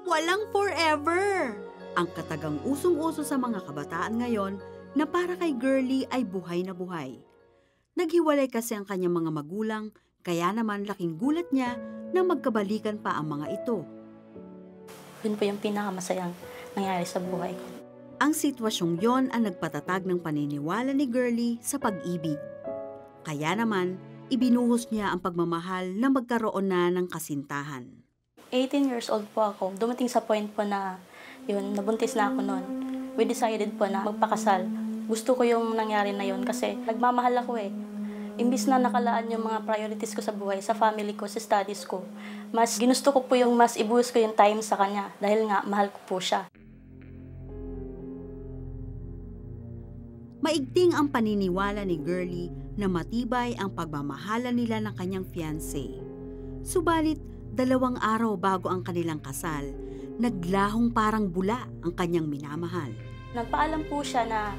Walang forever! Ang katagang usong-uso sa mga kabataan ngayon na para kay Girlie ay buhay na buhay. Naghiwalay kasi ang kanyang mga magulang, kaya naman laking gulat niya na magkabalikan pa ang mga ito. Yun po yung pinakamasayang nangyari sa buhay ko. Ang sitwasyong yon ang nagpatatag ng paniniwala ni Girlie sa pag-ibig. Kaya naman, ibinuhos niya ang pagmamahal na magkaroon na ng kasintahan. 18 years old po ako. Dumating sa point po na yun, nabuntis na ako noon. We decided po na magpakasal. Gusto ko yung nangyari na yun kasi nagmamahal ako eh. Imbis na nakalaan yung mga priorities ko sa buhay, sa family ko, sa studies ko, mas ginusto ko po yung mas ibuhos ko yung time sa kanya dahil nga mahal ko po siya. Maigting ang paniniwala ni Girlie na matibay ang pagmamahala nila ng kanyang fiancé. Subalit, 2 araw bago ang kanilang kasal, naglahong parang bula ang kanyang minamahal. Nagpaalam po siya na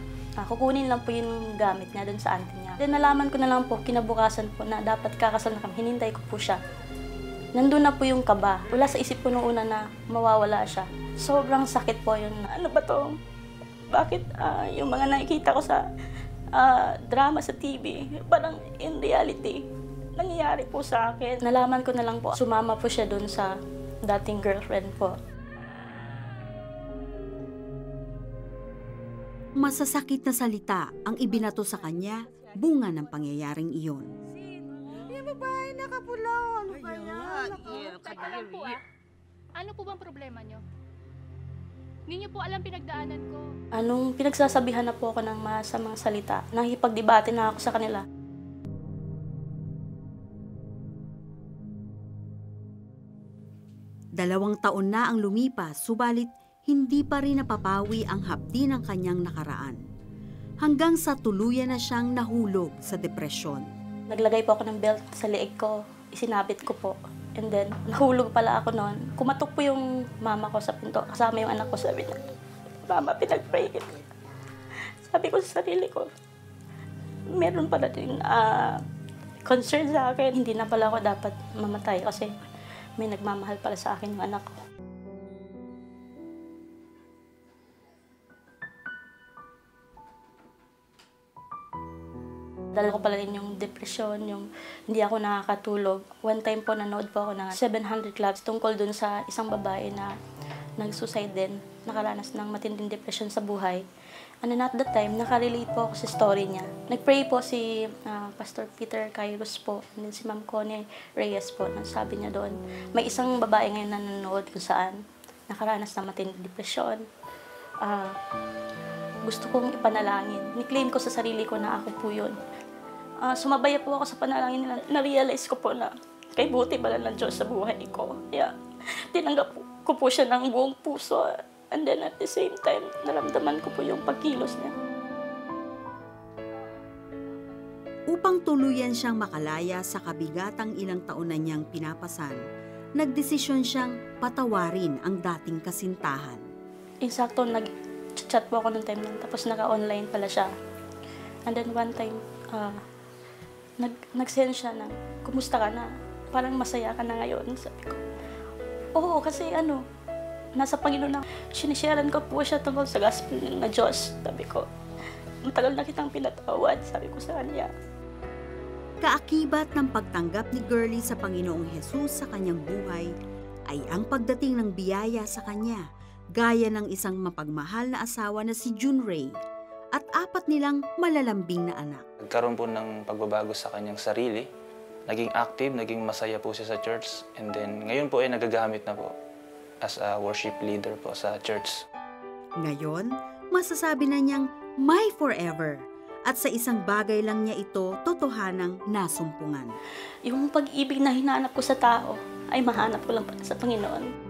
kukunin lang po yung gamit niya doon sa auntie niya. Then nalaman ko na lang po, kinabukasan po na dapat kakasal na kami. Hinintay ko po siya. Nandun na po yung kaba. Wala sa isip ko noong una na mawawala siya. Sobrang sakit po yun. Ano ba to? Bakit yung mga nakikita ko sa drama sa TV, parang in reality, nangyayari po sa akin. Nalaman ko na lang po, sumama po siya doon sa dating girlfriend po. Masasakit na salita ang ibinato sa kanya, bunga ng pangyayaring iyon. Yung babae nakapula, ano kaya? Teka lang po Ano po bang problema nyo? Hindi nyo po alam pinagdaanan ko. Anong pinagsasabihan na po ako ng masamang salita, nakikipagdebate na ako sa kanila. Dalawang taon na ang lumipas, subalit hindi pa rin napapawi ang hapdi ng kanyang nakaraan. Hanggang sa tuluyan na siyang nahulog sa depresyon. Naglagay po ako ng belt sa leeg ko, isinabit ko po. And then, nahulog pala ako noon. Kumatok po yung mama ko sa pinto, kasama yung anak ko, sabi niya, "Mama, pinag-pray kita." Sabi ko sa sarili ko, meron pala din concern sa akin. Hindi na pala ako dapat mamatay kasi may nagmamahal pala sa akin yung anak ko. Dala ko pala rin yung depression, yung hindi ako nakakatulog. One time po, nanood po ako ng 700 Clubs tungkol dun sa isang babae na nag-suicide din, nakaranas ng matinding depression sa buhay. And then at that time, nakarelate po ako sa story niya. Nag-pray po si Pastor Peter Kairos po, and then si Ma'am Connie Reyes po. Sabi niya doon, may isang babae ngayon na nanonood kung saan nakaranas ng matinding depression. Gusto kong ipanalangin. Ni-claim ko sa sarili ko na ako po yun. Sumabay po ako sa panalangin nila. Na-realize ko po na kay buti pala ng Diyos sa buhay ko. Kaya tinanggap ko po siya ng buong puso. And then at the same time, naramdaman ko po yung pagkilos niya. Upang tuluyan siyang makalaya sa kabigatang ilang taon na niyang pinapasan, nagdesisyon siyang patawarin ang dating kasintahan. Insakto, nag-chat po ako ng time lang, tapos naka-online pala siya. And then one time, nag-send siya na, "Kumusta ka na? Parang masaya ka na ngayon." Sabi ko, "Oo, kasi nasa Panginoon na sinisharean ko po siya tungkol sa gospel ng Diyos." Sabi ko, "Matagal na kitang pinatawad," sabi ko sa kanya. Kaakibat ng pagtanggap ni Girlie sa Panginoong Hesus sa kanyang buhay ay ang pagdating ng biyaya sa kanya, gaya ng isang mapagmahal na asawa na si June Ray at 4 nilang malalambing na anak. Nagkaroon po ng pagbabago sa kanyang sarili. Naging active, naging masaya po siya sa church. And then ngayon po ay nagagamit na po as a worship leader po sa church. Ngayon, masasabi na niyang may forever. At sa isang bagay lang niya ito totohanang nasumpungan. Yung pag-ibig na hinahanap ko sa tao ay mahanap ko lang pala sa Panginoon.